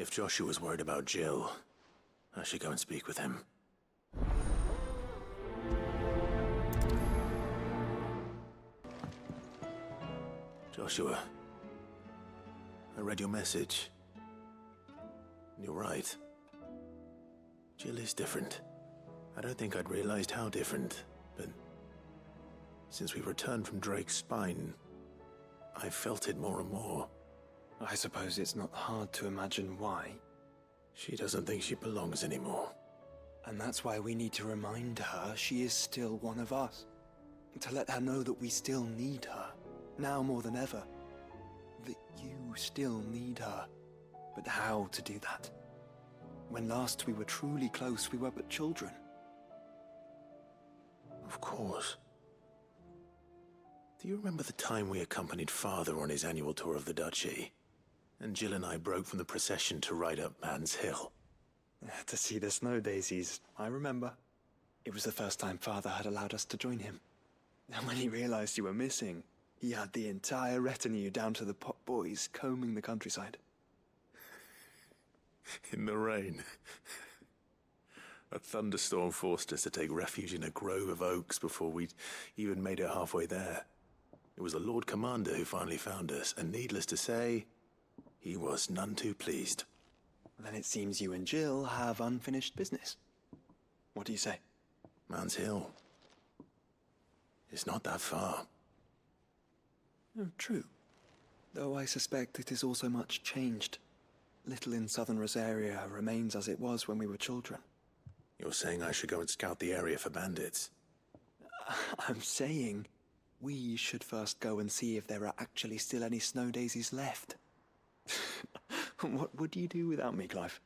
If Joshua's worried about Jill, I should go and speak with him. Joshua, I read your message. You're right. Jill is different. I don't think I'd realized how different, but since we returned from Drake's spine, I've felt it more and more. I suppose it's not hard to imagine why. She doesn't think she belongs anymore. And that's why we need to remind her she is still one of us. To let her know that we still need her, now more than ever. That you still need her. But how to do that? When last we were truly close, we were but children. Of course. Do you remember the time we accompanied Father on his annual tour of the Duchy? And Jill and I broke from the procession to ride up Man's Hill. To see the snow daisies, I remember. It was the first time Father had allowed us to join him. And when he realized you were missing, he had the entire retinue down to the pot boys combing the countryside. In the rain. A thunderstorm forced us to take refuge in a grove of oaks before we'd even made it halfway there. It was the Lord Commander who finally found us, and needless to say, he was none too pleased. Then it seems you and Jill have unfinished business. What do you say? Man's Hill. It's not that far. Oh, true. Though I suspect it is also much changed. Little in southern Rosaria remains as it was when we were children. You're saying I should go and scout the area for bandits? I'm saying we should first go and see if there are actually still any snow daisies left. What would you do without me, Clive?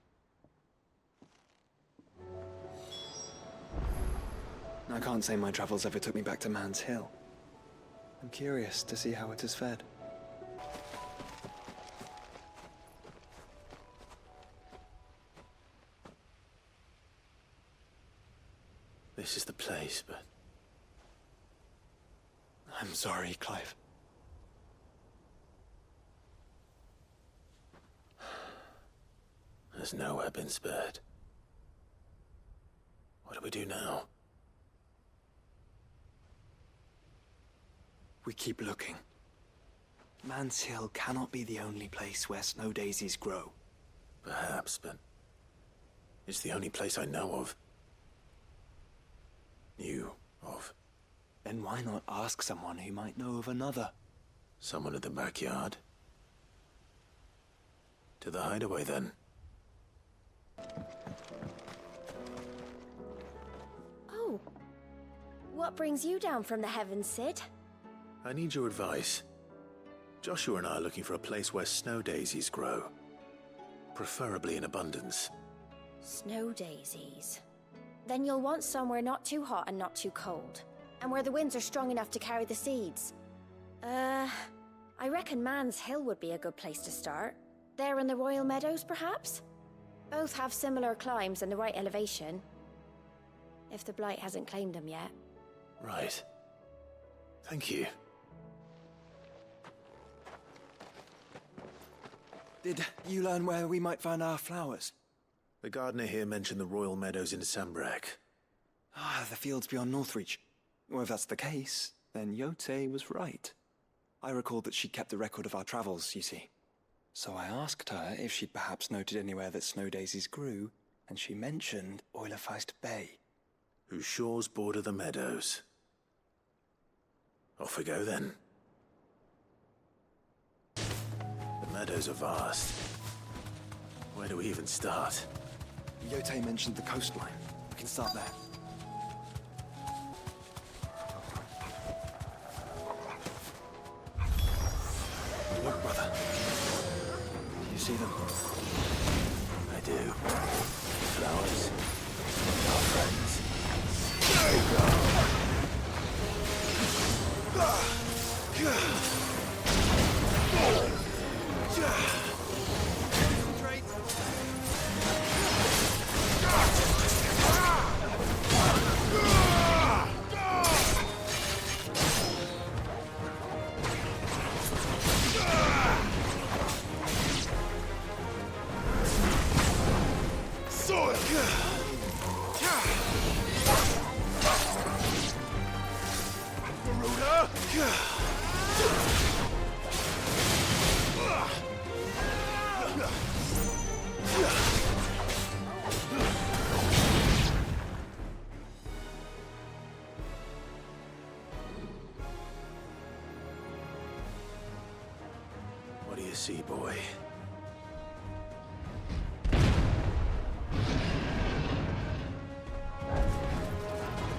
I can't say my travels ever took me back to Man's Hill. I'm curious to see how it has fared. This is the place, but... I'm sorry, Clive. Has nowhere been spared. What do we do now? We keep looking. Man's Hill cannot be the only place where snow daisies grow. Perhaps, but it's the only place I know of. Knew of. Then why not ask someone who might know of another? Someone in the backyard? To the hideaway, then. Oh. What brings you down from the heavens, Sid? I need your advice. Joshua and I are looking for a place where snow daisies grow. Preferably in abundance. Snow daisies. Then you'll want somewhere not too hot and not too cold. And where the winds are strong enough to carry the seeds. I reckon Man's Hill would be a good place to start. There in the Royal Meadows, perhaps? Both have similar climbs and the right elevation. If the Blight hasn't claimed them yet. Right. Thank you. Did you learn where we might find our flowers? The gardener here mentioned the Royal Meadows in Sambrak. Ah, the fields beyond Northreach. Well, if that's the case, then Yote was right. I recalled that she kept the record of our travels, you see. So I asked her if she'd perhaps noted anywhere that snow daisies grew, and she mentioned Oilafeist Bay. Whose shores border the meadows. Off we go, then. The meadows are vast. Where do we even start? Yote mentioned the coastline. We can start there. Look, brother. Do you see them? I do. Flowers. Our friends. There you go. see, boy.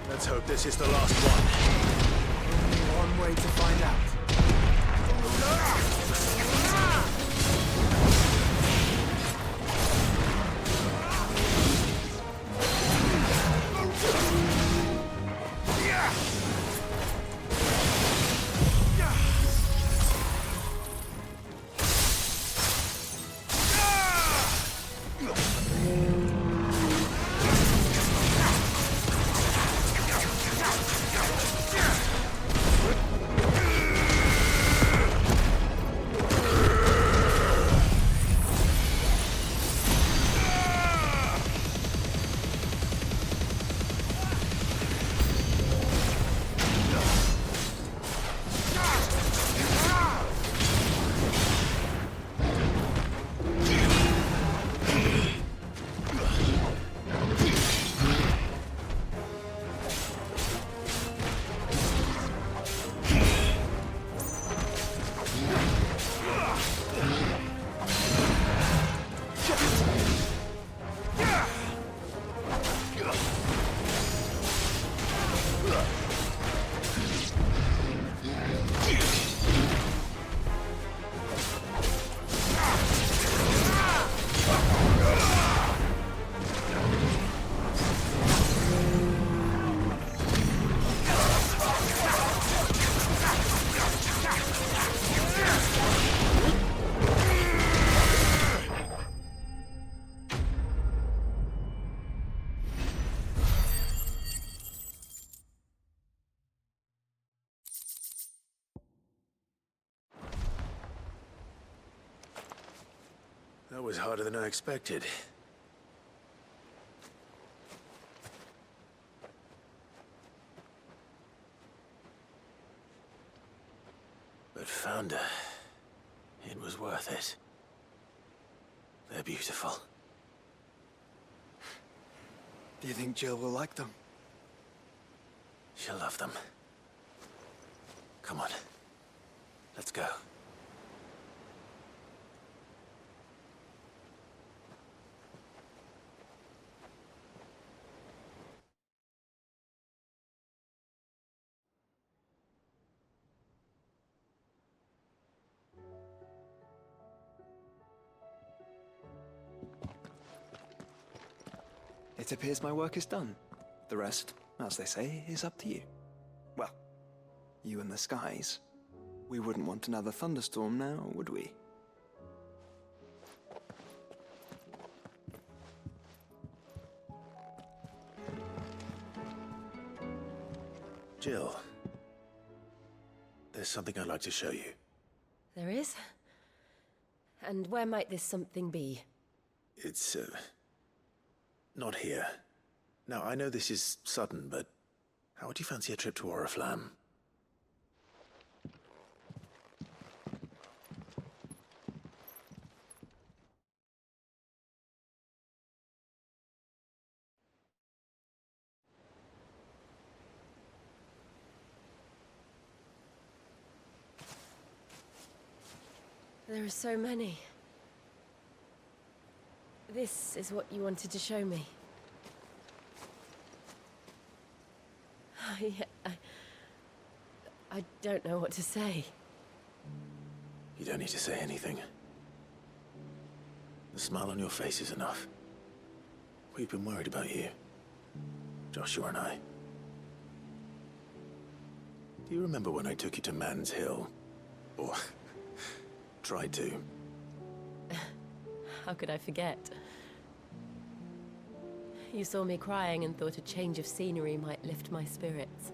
Let's hope this is the last one. Only one way to find out. That was harder than I expected. But Founder, it was worth it. They're beautiful. Do you think Jill will like them? She'll love them. Come on. Let's go. It appears my work is done. The rest, as they say, is up to you. Well, you and the skies. We wouldn't want another thunderstorm now, would we? Jill, there's something I'd like to show you. There is? And where might this something be? It's, not here. Now, I know this is sudden, but how would you fancy a trip to Oriflamme? There are so many. This is what you wanted to show me. I don't know what to say. You don't need to say anything. The smile on your face is enough. We've been worried about you, Joshua and I. Do you remember when I took you to Man's Hill? Or tried to? How could I forget? You saw me crying and thought a change of scenery might lift my spirits.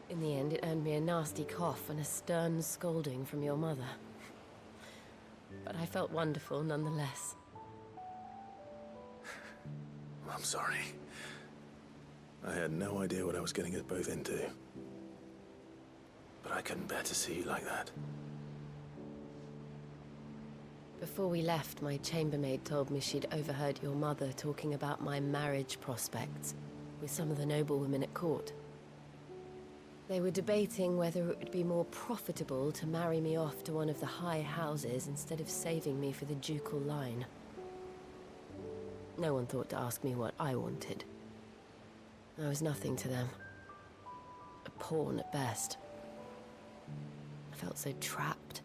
In the end, it earned me a nasty cough and a stern scolding from your mother. But I felt wonderful nonetheless. I'm sorry. I had no idea what I was getting us both into. But I couldn't bear to see you like that. Before we left, my chambermaid told me she'd overheard your mother talking about my marriage prospects with some of the noblewomen at court. They were debating whether it would be more profitable to marry me off to one of the high houses instead of saving me for the ducal line. No one thought to ask me what I wanted. I was nothing to them. A pawn at best. I felt so trapped.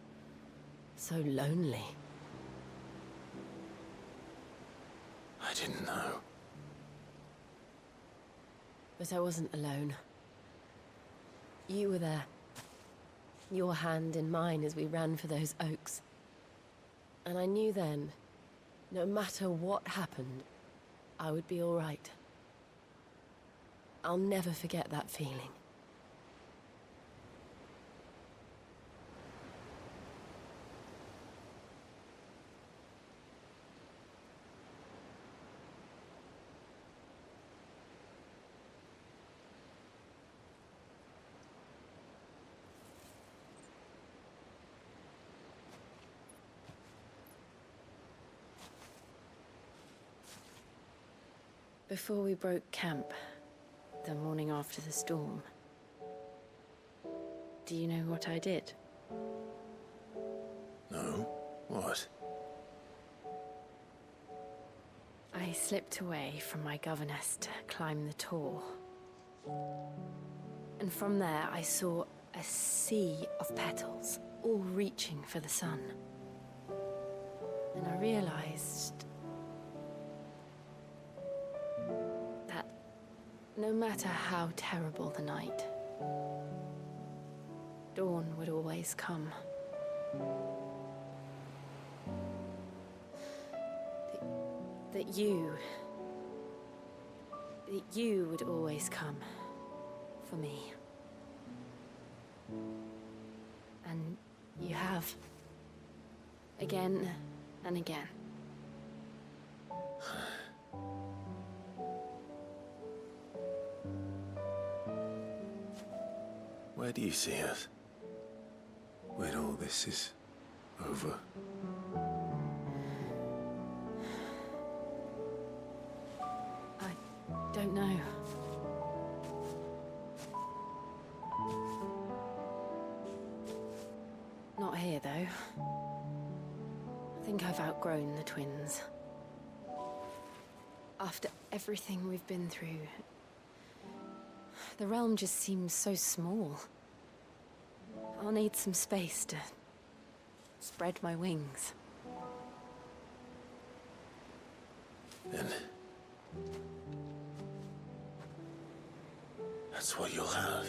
So lonely. I didn't know. But I wasn't alone. You were there. Your hand in mine as we ran for those oaks. And I knew then, no matter what happened, I would be all right. I'll never forget that feeling. Before we broke camp, the morning after the storm, do you know what I did? No? What? I slipped away from my governess to climb the tor. And from there I saw a sea of petals, all reaching for the sun. And I realized that no matter how terrible the night, dawn would always come. That you would always come for me. And you have. Again and again. Where do you see us? When all this is over? I don't know. Not here, though. I think I've outgrown the twins. After everything we've been through, the realm just seems so small. I'll need some space to spread my wings. Then that's what you'll have.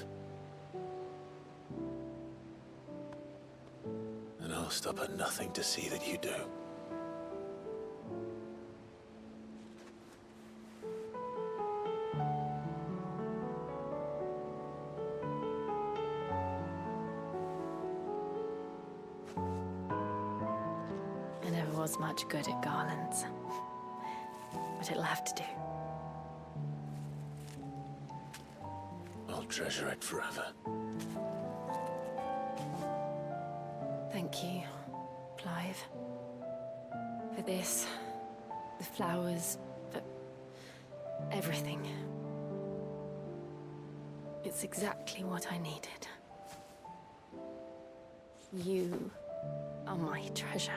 And I'll stop at nothing to see that you do. I never was much good at garlands, but it'll have to do. I'll treasure it forever. Thank you, Clive. For this, the flowers, for everything. It's exactly what I needed. You are my treasure.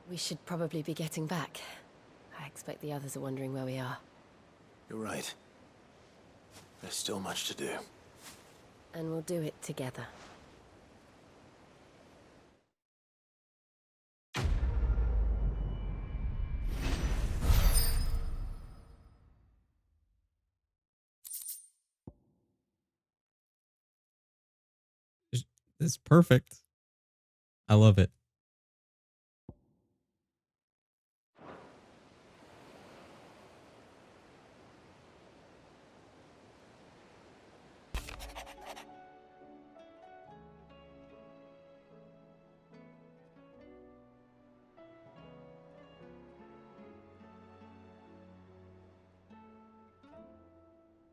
We should probably be getting back. I expect the others are wondering where we are. You're right. There's still much to do. And we'll do it together. It's perfect. I love it.